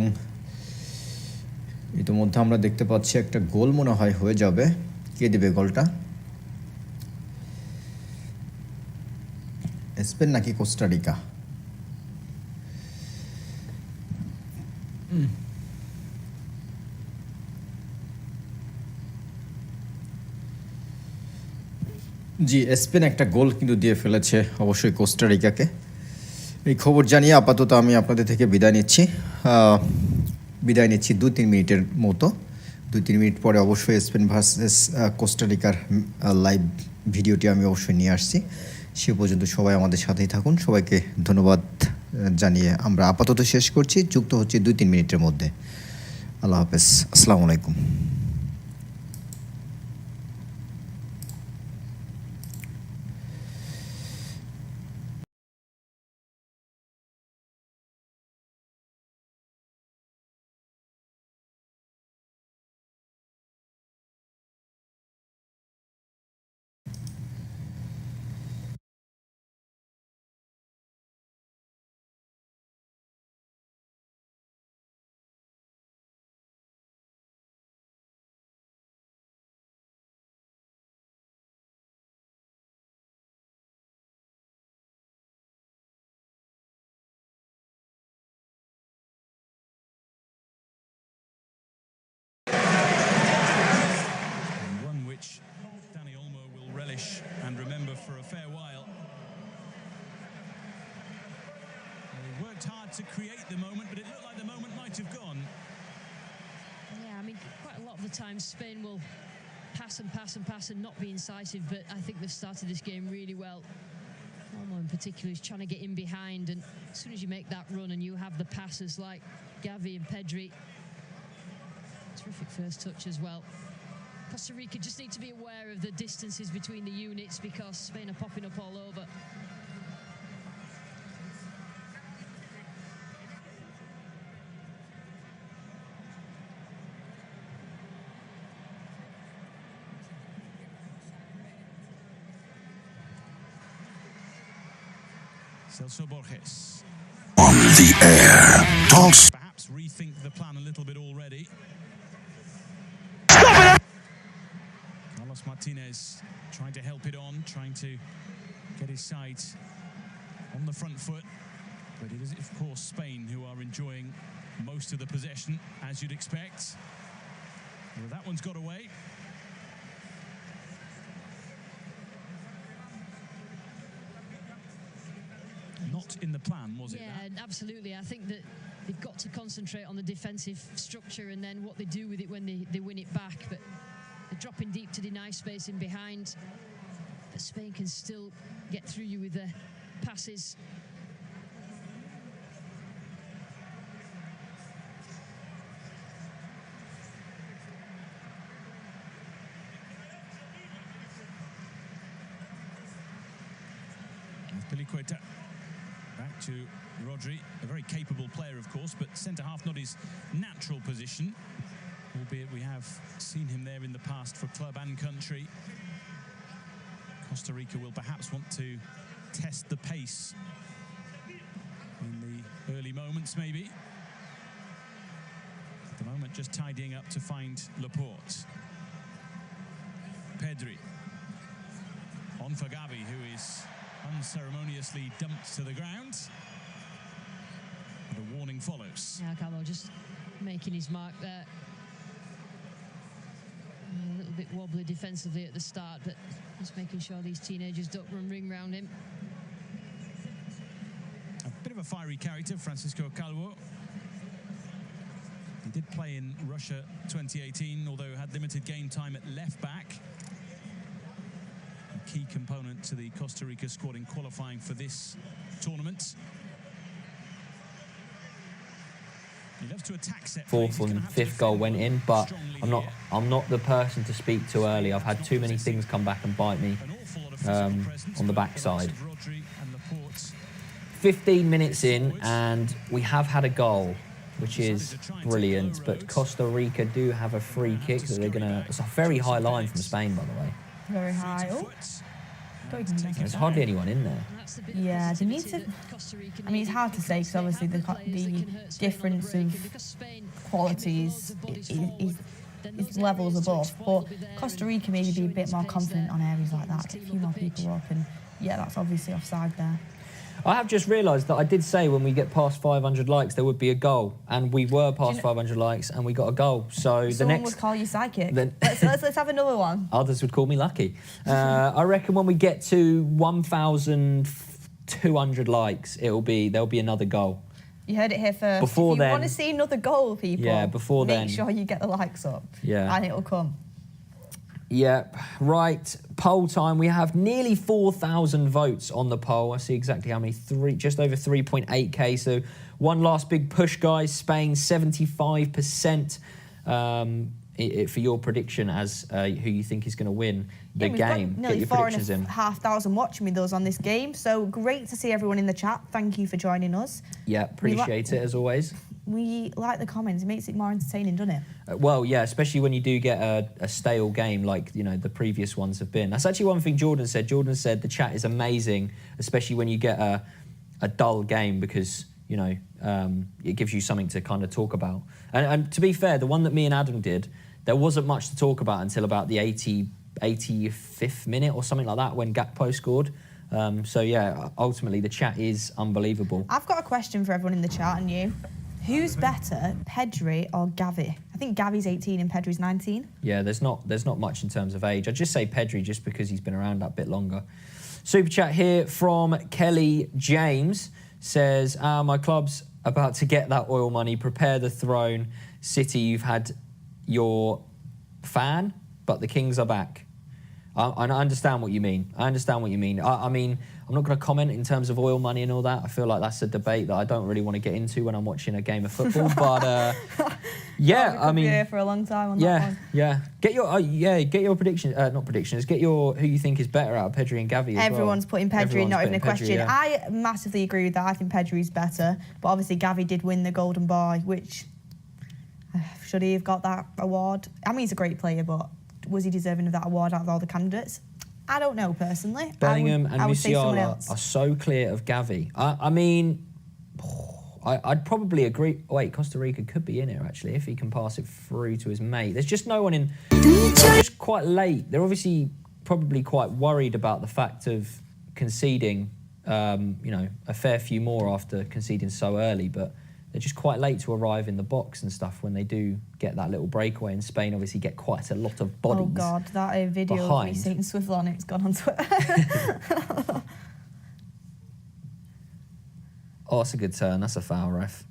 ইতিমধ্যে আমরা দেখতে পাচ্ছি একটা গোল মনে হয় হয়ে যাবে। কে দেবে গোলটা? স্পেন নাকি কোস্টারিকা? জি, স্পেন একটা গোল কিন্তু দিয়ে ফেলেছে অবশ্যই কোস্টারিকাকে। এই খবর জানিয়ে আপাতত আমি আপনাদের থেকে বিদায় নিচ্ছি 2-3 মিনিটের মতো। 2-3 মিনিট পরে অবশ্যই স্পেন ভার্সেস কোস্টারিকার লাইভ ভিডিওটি আমি অবশ্যই নিয়ে আসছি। সে পর্যন্ত সবাই আমাদের সাথেই থাকুন। সবাইকে ধন্যবাদ জানিয়ে আমরা আপাতত শেষ করছি। যুক্ত হচ্ছে 2-3 মিনিটের মধ্যে। আল্লাহ হাফেজ, আসসালামু আলাইকুম। And remember for a fair while. They worked hard to create the moment, but it looked like the moment might have gone. Yeah, I mean, quite a lot of the time Spain will pass and pass and pass and not be incisive, but I think they've started this game really well. Olmo in particular is trying to get in behind, and as soon as you make that run and you have the passes like Gavi and Pedri, terrific first touch as well. Costa Rica just need to be aware of the distances between the units because Spain are popping up all over. Celso Borges. On the air. Talks. Perhaps rethink the plan a little bit already. Carlos Martinez trying to help it on, trying to get his side on the front foot. But it is, of course, Spain who are enjoying most of the possession, as you'd expect. Well, that one's got away. Not in the plan, was it? Yeah, absolutely. I think that they've got to concentrate on the defensive structure and then what they do with it when they win it back. But they're dropping deep to deny space in behind. But Spain can still get through you with their passes. Piliqueta back to Rodri, a very capable player, of course, but centre-half not his natural position, albeit we have seen him there in the past for club and country. Costa Rica will perhaps want to test the pace in the early moments, maybe. At the moment, just tidying up to find Laporte. Pedri. On for Gavi, who is unceremoniously dumped to the ground. But a warning follows. Yeah, Carlo just making his mark there. A little bit wobbly defensively at the start, but just making sure these teenagers don't run ring round him. A bit of a fiery character, Francisco Calvo. He did play in Russia 2018, although had limited game time at left back. A key component to the Costa Rica squad in qualifying for this tournament. He loves to attack set. Fourth and fifth goal went in, but I'm not the person to speak too early. I've had too many things come back and bite me on the backside. 15 minutes in and we have had a goal, which is brilliant, but Costa Rica do have a free kick that they're gonna, it's a very high line from Spain, by the way. Very high. Oh. There's hardly anyone in there. Yeah, they need to. I mean, it's hard to say because obviously the difference of qualities is levels above. But Costa Rica maybe be a bit more confident on areas like that. Get a few more people up, and yeah, that's obviously offside there. I have just realised that I did say when we get past 500 likes there would be a goal, and we were past 500 likes and we got a goal. So the next would call you psychic. Then let's have another one. Others would call me lucky. I reckon when we get to 1,200 likes, there'll be another goal. You heard it here first. Before if you want to see another goal, people, make sure you get the likes up. Yeah, and it'll come. Yep, right. Poll time. We have nearly 4,000 votes on the poll. I see exactly how many. Just over 3.8k. So one last big push, guys. Spain 75% for your prediction as who you think is going to win the game. Got nearly 4,500 watching with us on this game. So great to see everyone in the chat. Thank you for joining us. Yeah, appreciate it as always. We like the comments. It makes it more entertaining, doesn't it? Well, yeah, especially when you do get a stale game like, the previous ones have been. That's actually one thing Jordan said. Jordan said the chat is amazing, especially when you get a dull game because, it gives you something to kind of talk about. And to be fair, the one that me and Adam did, there wasn't much to talk about until about the 85th minute or something like that when Gakpo scored. So, yeah, ultimately the chat is unbelievable. I've got a question for everyone in the chat and you. Who's better, Pedri or Gavi? I think Gavi's 18 and Pedri's 19. Yeah, there's not much in terms of age. I'd just say Pedri just because he's been around that bit longer. Super chat here from Kelly James says, my club's about to get that oil money. Prepare the throne. City, you've had your fan, but the Kings are back. I understand what you mean. I mean, I'm not going to comment in terms of oil money and all that. I feel like that's a debate that I don't really want to get into when I'm watching a game of football. But yeah, I mean, here for a long time on that one. Yeah. Get your predictions. Not predictions. Get your who you think is better out of Pedri and Gavi. Everyone's putting Pedri, not even a question. Yeah. I massively agree with that. I think Pedri's better, but obviously Gavi did win the Golden Boy, which should he have got that award? I mean, he's a great player, but was he deserving of that award out of all the candidates? I don't know, personally. Bellingham and Musiala are so clear of Gavi. I'd probably agree. Wait, Costa Rica could be in here, actually, if he can pass it through to his mate. There's just no one in. They're just quite late. They're obviously probably quite worried about the fact of conceding, a fair few more after conceding so early, but they're just quite late to arrive in the box and stuff when they do get that little breakaway. In Spain, obviously, get quite a lot of bodies. Oh, God, that video of me Satan Swivel on it's gone on Twitter. Oh, that's a good turn. That's a foul, ref.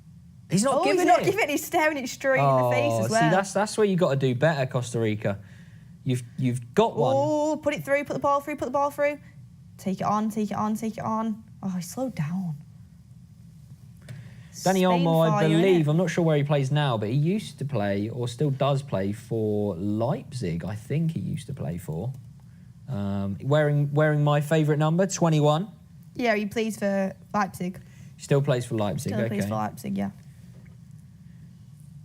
He's not giving it. He's not giving it. He's staring it straight in the face as well. See, that's where you got to do better, Costa Rica. You've got one. Oh, put it through, put the ball through. Take it on. Oh, he slowed down. Danny Olmo, I believe, I'm not sure where he plays now, but he used to play, or still does play, for Leipzig, I think he used to play for. Wearing my favourite number, 21. Yeah, he plays for Leipzig. Still plays for Leipzig, okay. Still plays for Leipzig,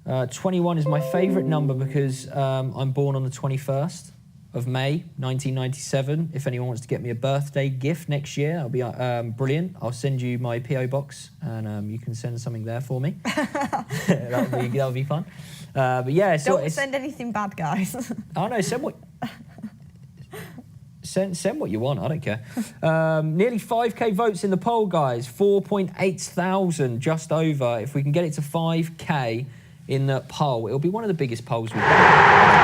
yeah. 21 is my favourite number because I'm born on the 21st of May, 1997. If anyone wants to get me a birthday gift next year, I'll be brilliant. I'll send you my PO box and you can send something there for me. that'll be fun. But yeah, don't send anything bad, guys. Oh no, send what you want. I don't care. Nearly 5k votes in the poll, guys. 4.8 thousand, just over. If we can get it to 5k in the poll, it'll be one of the biggest polls we've done.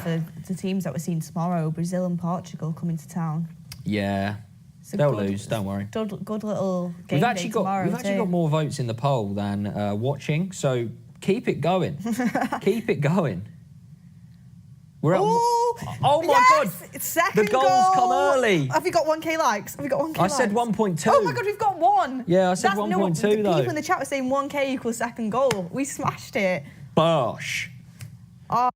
For the teams that we're seeing tomorrow, Brazil and Portugal coming to town. Yeah, they'll lose. Don't worry. Good little game day tomorrow. We've actually got more votes in the poll than watching, so keep it going. Keep it going. We're at. Oh my God! Second the goals come early. Have we got 1k likes? I said 1.2. Oh my God, we've got one. Yeah, I said 1.2 though. People in the chat were saying 1k equals second goal. We smashed it. Bosh. Oh.